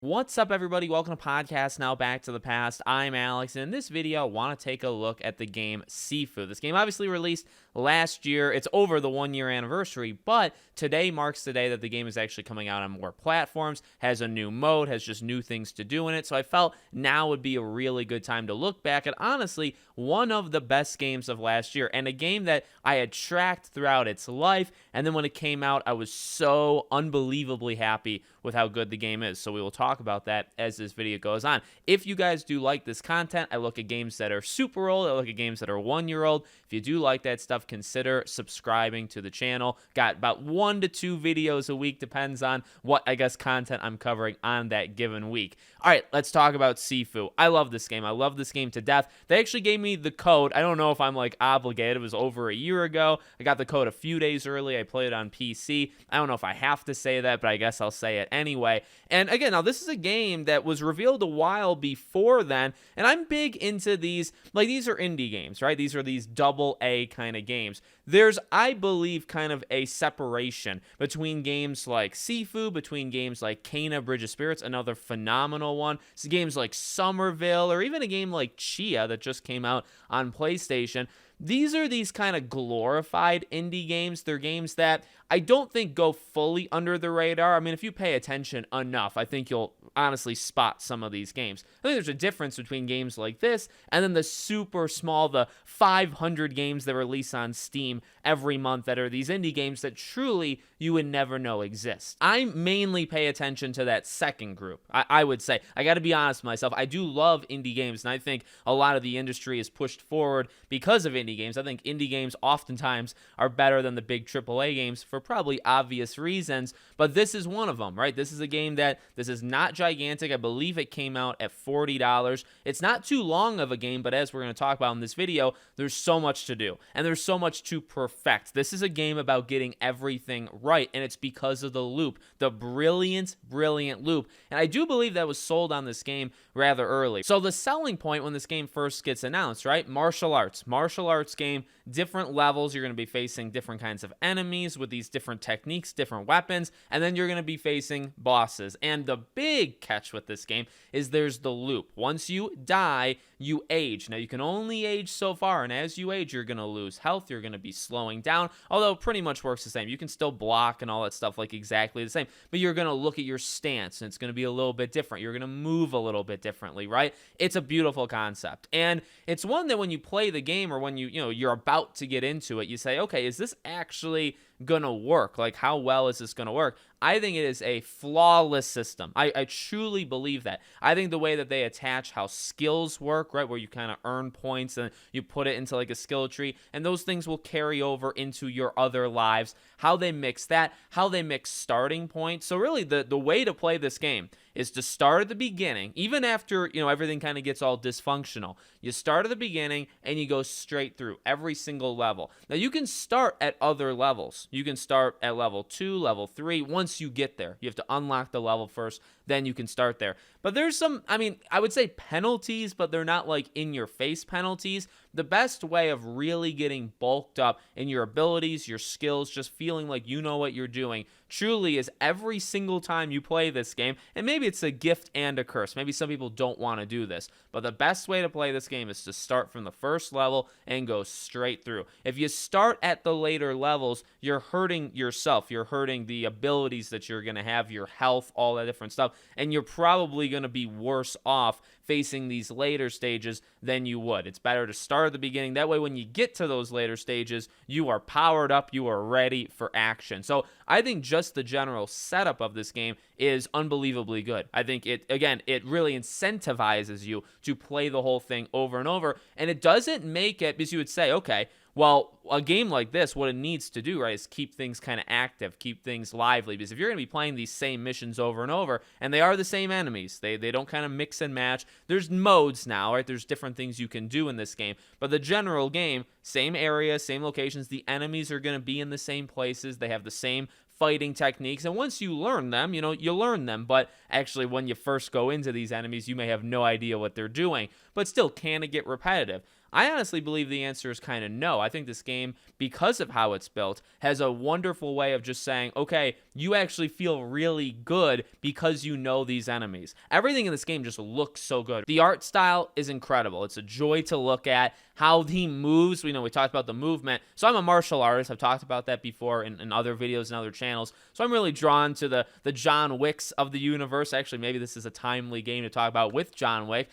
What's up, everybody? Welcome to Podcast Now Back to the Past. I'm Alex, and in this video, I want to take a look at the game Sifu. This game obviously released last year. It's over the 1-year anniversary, but today marks the day that the game is actually coming out on more platforms, has a new mode, has just new things to do in it, so I felt now would be a really good time to look back at, honestly, one of the best games of last year, and a game that I had tracked throughout its life, and then when it came out, I was so unbelievably happy with how good the game is. So we will talk about that as this video goes on. If you guys do like this content, I look at games that are super old, I look at games that are 1-year old. If you do like that stuff, consider subscribing to the channel. Got about 1 to 2 videos a week, depends on what, I guess, content I'm covering on that given week. All right, let's talk about Sifu. I love this game. I love this game to death. They actually gave me the code. I don't know if I'm like obligated. It was over a year ago. I got the code a few days early. I played it on PC. I don't know if I have to say that, but I guess I'll say it anyway. And again, now this is a game that was revealed a while before then, and I'm big into these, like these are indie games, right? These are these AA kind of games. There's, I believe, kind of a separation between games like Sifu, between games like Kena Bridge of Spirits, another phenomenal one, so games like Somerville, or even a game like Chia that just came out on PlayStation. These are these kind of glorified indie games. They're games that I don't think go fully under the radar. I mean, if you pay attention enough, I think you'll honestly spot some of these games. I think there's a difference between games like this and then the super small, the 500 games that release on Steam every month that are these indie games that truly you would never know exist. I mainly pay attention to that second group. I would say, I got to be honest with myself, I do love indie games, and I think a lot of the industry is pushed forward because of indie games. I think indie games oftentimes are better than the big AAA games for probably obvious reasons, but this is one of them, right? This is a game that, this is not gigantic. I believe it came out at $40. It's not too long of a game, but as we're going to talk about in this video, there's so much to do, and there's so much to perfect. This is a game about getting everything right, and it's because of the loop, the brilliant loop, and I do believe that was sold on this game rather early. So the selling point when this game first gets announced, right? Martial arts game, different levels. You're going to be facing different kinds of enemies with these different techniques, different weapons, and then you're going to be facing bosses. And the big catch with this game is there's the loop. Once you die, you age. Now, you can only age so far, and as you age, you're going to lose health, you're going to be slowing down, although it pretty much works the same. You can still block and all that stuff like exactly the same, but you're going to look at your stance, and it's going to be a little bit different. You're going to move a little bit differently, right? It's a beautiful concept, and it's one that when you play the game, or when you're about to get into it, you say, okay, is this actually gonna work? Like, how well is this gonna work? I think it is a flawless system. I truly believe that. I think the way that they attach how skills work, right, where you kind of earn points and you put it into like a skill tree, and those things will carry over into your other lives, how they mix that, how they mix starting points. So really the way to play this game is to start at the beginning, even after, everything kind of gets all dysfunctional. You start at the beginning and you go straight through every single level. Now, you can start at other levels. You can start at level 2, level 3. Once you get there, you have to unlock the level first, then you can start there. But there's some, I would say penalties, but they're not like in-your-face penalties. The best way of really getting bulked up in your abilities, your skills, just feeling like you know what you're doing, truly is every single time you play this game, and maybe it's a gift and a curse. Maybe some people don't want to do this, but the best way to play this game is to start from the first level and go straight through. If you start at the later levels, you're hurting yourself. You're hurting the abilities that you're going to have, your health, all that different stuff, and you're probably going to be worse off facing these later stages than you would. It's better to start at the beginning. That way, when you get to those later stages, you are powered up, you are ready for action. So I think just the general setup of this game is unbelievably good. I think it really incentivizes you to play the whole thing over and over, and it doesn't make it, because you would say, okay, well, a game like this, what it needs to do, right, is keep things kind of active, keep things lively, because if you're going to be playing these same missions over and over, and they are the same enemies, they don't kind of mix and match. There's modes now, right? There's different things you can do in this game, but the general game, same area, same locations, the enemies are going to be in the same places, they have the same fighting techniques, and once you learn them, you learn them, but actually when you first go into these enemies, you may have no idea what they're doing, but still, can it get repetitive? I honestly believe the answer is kind of no. I think this game, because of how it's built, has a wonderful way of just saying, okay, you actually feel really good because you know these enemies. Everything in this game just looks so good. The art style is incredible. It's a joy to look at. How he moves, we talked about the movement. So I'm a martial artist. I've talked about that before in other videos and other channels. So I'm really drawn to the John Wicks of the universe. Actually, maybe this is a timely game to talk about with John Wick.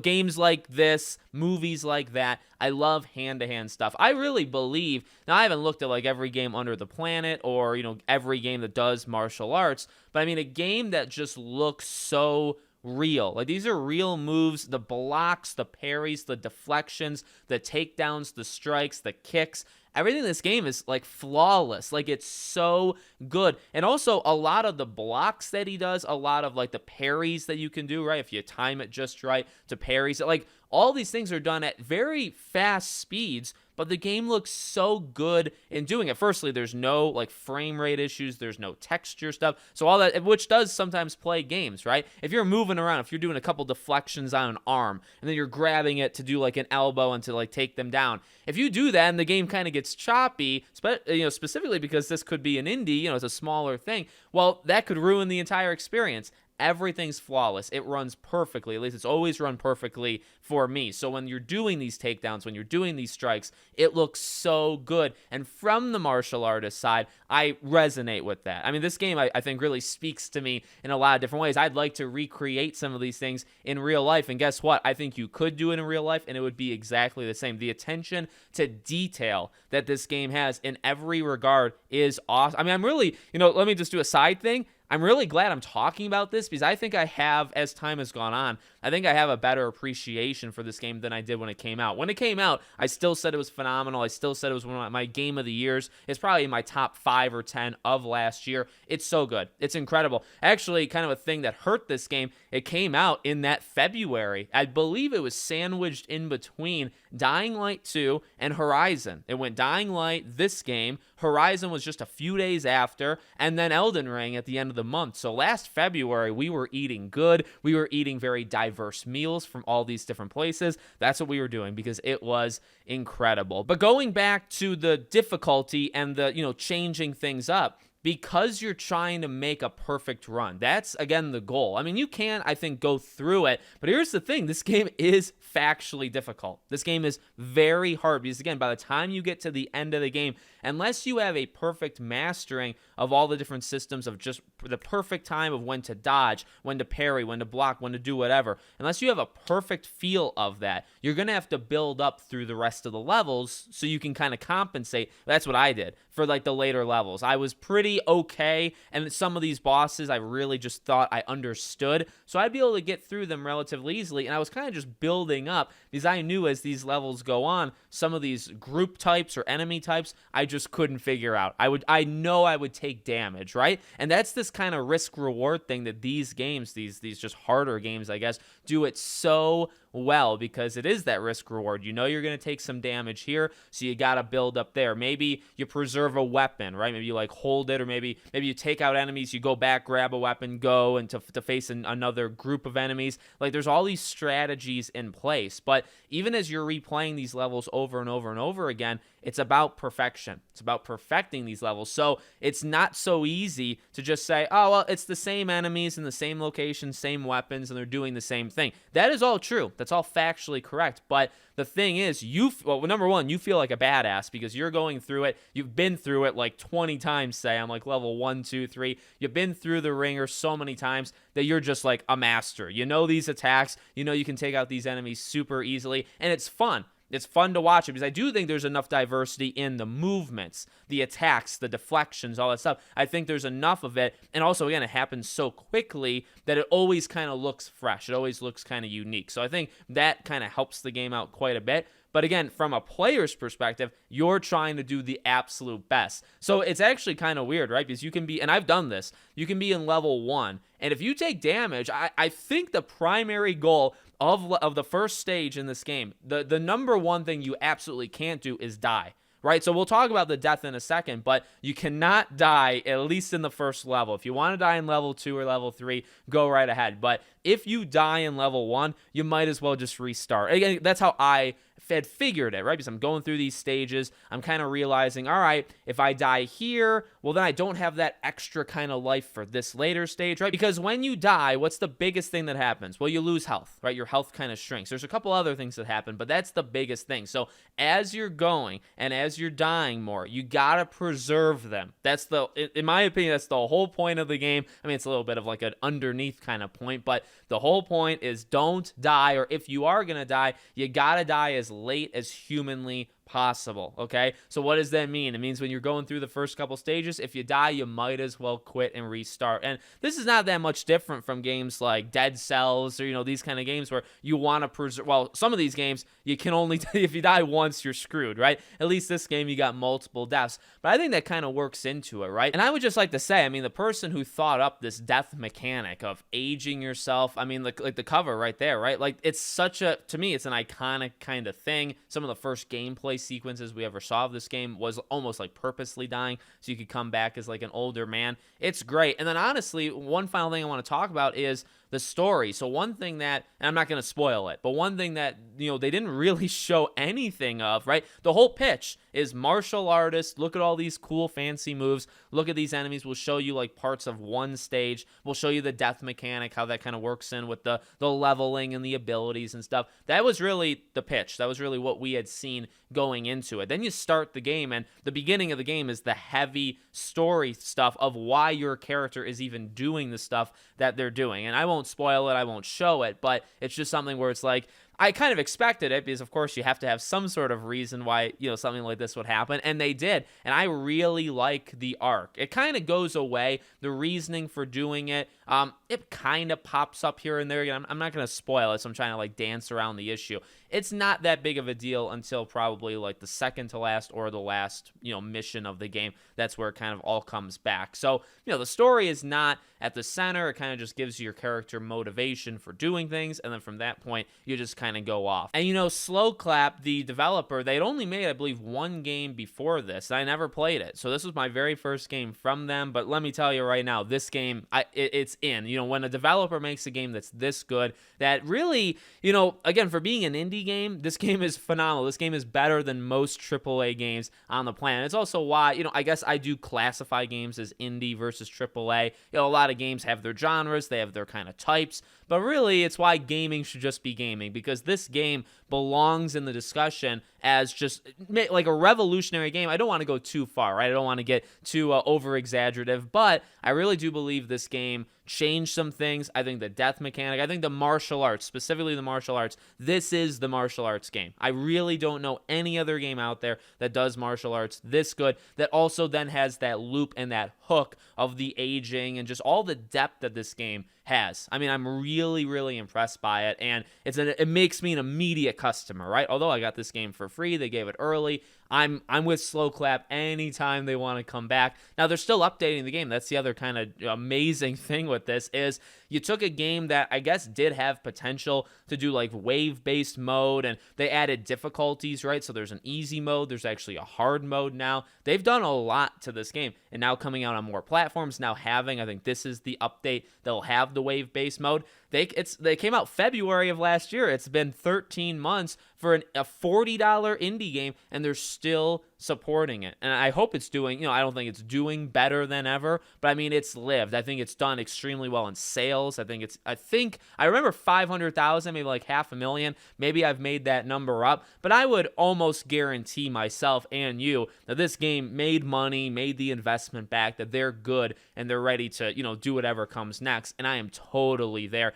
Games like this, movies like that. I love hand-to-hand stuff. I really believe, now I haven't looked at like every game under the planet or, every game that does martial arts, but I mean a game that just looks so real. Like, these are real moves, the blocks, the parries, the deflections, the takedowns, the strikes, the kicks. Everything in this game is like flawless. Like, it's so good. And also a lot of the blocks that he does, a lot of like the parries that you can do, right? If you time it just right to parries, like all these things are done at very fast speeds, but the game looks so good in doing it. Firstly, there's no like frame rate issues, there's no texture stuff. So all that, which does sometimes play games, right? If you're moving around, if you're doing a couple deflections on an arm, and then you're grabbing it to do like an elbow and to like take them down, if you do that and the game kind of gets choppy, specifically because this could be an indie, it's a smaller thing, well, that could ruin the entire experience. Everything's flawless. It runs perfectly. At least it's always run perfectly for me. So when you're doing these takedowns, when you're doing these strikes, it looks so good. And from the martial artist side, I resonate with that. I mean, this game, I think, really speaks to me in a lot of different ways. I'd like to recreate some of these things in real life. And guess what? I think you could do it in real life, and it would be exactly the same. The attention to detail that this game has in every regard is awesome. I mean, I'm really, let me just do a side thing. I'm really glad I'm talking about this because I think I have, as time has gone on, I think I have a better appreciation for this game than I did when it came out. When it came out, I still said it was phenomenal. I still said it was one of my game of the years. It's probably in my top 5 or 10 of last year. It's so good. It's incredible. Actually, kind of a thing that hurt this game, it came out in that February. I believe it was sandwiched in between Dying Light 2 and Horizon. It went Dying Light, this game. Horizon was just a few days after, and then Elden Ring at the end of the month. So last February, we were eating good. We were eating very diverse meals from all these different places. That's what we were doing because it was incredible. But going back to the difficulty and the, changing things up, because you're trying to make a perfect run. That's, again, the goal. I mean, you can, I think, go through it, but here's the thing. This game is factually difficult. This game is very hard because, again, by the time you get to the end of the game, unless you have a perfect mastering of all the different systems of just the perfect time of when to dodge, when to parry, when to block, when to do whatever, unless you have a perfect feel of that, you're going to have to build up through the rest of the levels so you can kind of compensate. That's what I did for like the later levels. I was pretty okay, and some of these bosses I really just thought I understood, so I'd be able to get through them relatively easily, and I was kind of just building up because I knew as these levels go on, some of these group types or enemy types I just couldn't figure out. I know I would take damage, right? And that's this kind of risk-reward thing that these games, these just harder games, I guess, do it so well because it is that risk reward. You know you're going to take some damage here, so you got to build up there. Maybe you preserve a weapon, right? Maybe you like hold it, or maybe you take out enemies, you go back, grab a weapon, go and to face another group of enemies. Like, there's all these strategies in place, but even as you're replaying these levels over and over and over again, it's about perfection. It's about perfecting these levels. So it's not so easy to just say, oh, well, it's the same enemies in the same location, same weapons, and they're doing the same thing. That is all true. That's all factually correct. But the thing is, number one, you feel like a badass because you're going through it. You've been through it like 20 times, say. I'm like level 1, 2, 3. You've been through the ringer so many times that you're just like a master. You know these attacks. You know you can take out these enemies super easily, and it's fun. It's fun to watch it because I do think there's enough diversity in the movements, the attacks, the deflections, all that stuff. I think there's enough of it. And also, again, it happens so quickly that it always kind of looks fresh. It always looks kind of unique. So I think that kind of helps the game out quite a bit. But again, from a player's perspective, you're trying to do the absolute best. So it's actually kind of weird, right? Because you can be, and I've done this, you can be in level 1. And if you take damage, I think the primary goal of the first stage in this game, the number one thing you absolutely can't do is die. Right, so we'll talk about the death in a second, but you cannot die, at least in the first level. If you want to die in level 2 or level 3, go right ahead. But if you die in level 1, you might as well just restart. Again, that's how I had figured it, right? Because I'm going through these stages, I'm kind of realizing, all right, if I die here, well, then I don't have that extra kind of life for this later stage, right? Because when you die, what's the biggest thing that happens? Well, you lose health, right? Your health kind of shrinks. There's a couple other things that happen, but that's the biggest thing. So as you're going and as you're dying more, you gotta preserve them. That's in my opinion, that's the whole point of the game. I mean, it's a little bit of like an underneath kind of point, but the whole point is don't die, or if you are gonna die, you gotta die as late as humanly possible. Okay, so what does that mean? It means when you're going through the first couple stages, if you die, you might as well quit and restart. And this is not that much different from games like Dead Cells or these kind of games where you want to preserve. Well, some of these games you can only if you die once, you're screwed, right? At least this game you got multiple deaths, but I think that kind of works into it, right? And I would just like to say, I mean, the person who thought up this death mechanic of aging yourself, I mean, like the cover right there, right? Like it's to me, it's an iconic kind of thing. Some of the first gameplay sequences we ever saw of this game was almost like purposely dying so you could come back as like an older man. It's great. And then honestly, one final thing I want to talk about is the story. So one thing that, and I'm not going to spoil it, but one thing that, they didn't really show anything of, right? The whole pitch is martial artists. Look at all these cool fancy moves. Look at these enemies. We'll show you like parts of one stage. We'll show you the death mechanic, how that kind of works in with the leveling and the abilities and stuff. That was really the pitch. That was really what we had seen going into it. Then you start the game, and the beginning of the game is the heavy story stuff of why your character is even doing the stuff that they're doing. And I won't spoil it, I won't show it, but it's just something where it's like, I kind of expected it because, of course, you have to have some sort of reason why, something like this would happen, and they did, and I really like the arc. It kind of goes away, the reasoning for doing it, it kind of pops up here and there. Again, I'm not going to spoil it, so I'm trying to, like, dance around the issue. It's not that big of a deal until probably, like, the second to last or the last, mission of the game. That's where it kind of all comes back. So, the story is not at the center. It kind of just gives you your character motivation for doing things, and then from that point, you just kind of go off. And Slow Clap, the developer, they'd only made, I believe, one game before this. I never played it, so this was my very first game from them. But let me tell you right now, this game, it's in. When a developer makes a game that's this good, that really, again, for being an indie game, this game is phenomenal. This game is better than most AAA games on the planet. It's also why, I guess I do classify games as indie versus AAA. A lot of games have their genres, they have their kind of types, but really it's why gaming should just be gaming, because this game belongs in the discussion as just like a revolutionary game. I don't want to go too far, right? I don't want to get too over-exaggerative, but I really do believe this game changed some things. I think the death mechanic, I think the martial arts, specifically the martial arts, this is the martial arts game. I really don't know any other game out there that does martial arts this good, that also then has that loop and that hook of the aging and just all the depth that this game has. I mean, I'm really, really impressed by it, and it makes me an immediate customer, right? Although I got this game for free, they gave it early. I'm with Slow Clap anytime they want to come back. Now, they're still updating the game. That's the other kind of amazing thing with this is you took a game that I guess did have potential to do like wave-based mode, and they added difficulties, right? So there's an easy mode. There's actually a hard mode now. They've done a lot to this game, and now coming out on more platforms, now having, I think this is the update, they'll have the wave-based mode. They came out February of last year. It's been 13 months for a $40 indie game, and they're still supporting it. And I hope it's doing, I don't think it's doing better than ever, but I mean, it's lived. I think it's done extremely well in sales. I remember 500,000, maybe like 500,000. Maybe I've made that number up, but I would almost guarantee myself and you that this game made money, made the investment back, that they're good and they're ready to, do whatever comes next. And I am totally there.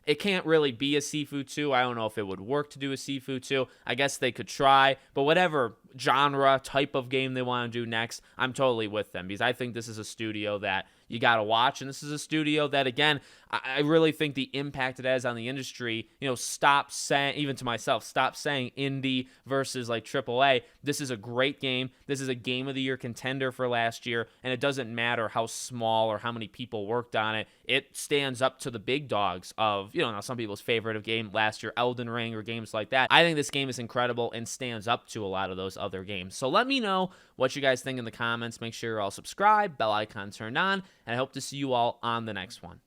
It can't really be a Sifu 2. I don't know if it would work to do a Sifu 2. I guess they could try, but whatever genre, type of game they want to do next, I'm totally with them, because I think this is a studio that you got to watch, and this is a studio that, again, I really think the impact it has on the industry, stop saying, even to myself, stop saying indie versus like AAA. This is a great game. This is a Game of the Year contender for last year, and it doesn't matter how small or how many people worked on it. It stands up to the big dogs of, now some people's favorite of game last year, Elden Ring or games like that. I think this game is incredible and stands up to a lot of those other games. So let me know what you guys think in the comments. Make sure you're all subscribed, bell icon turned on, and I hope to see you all on the next one.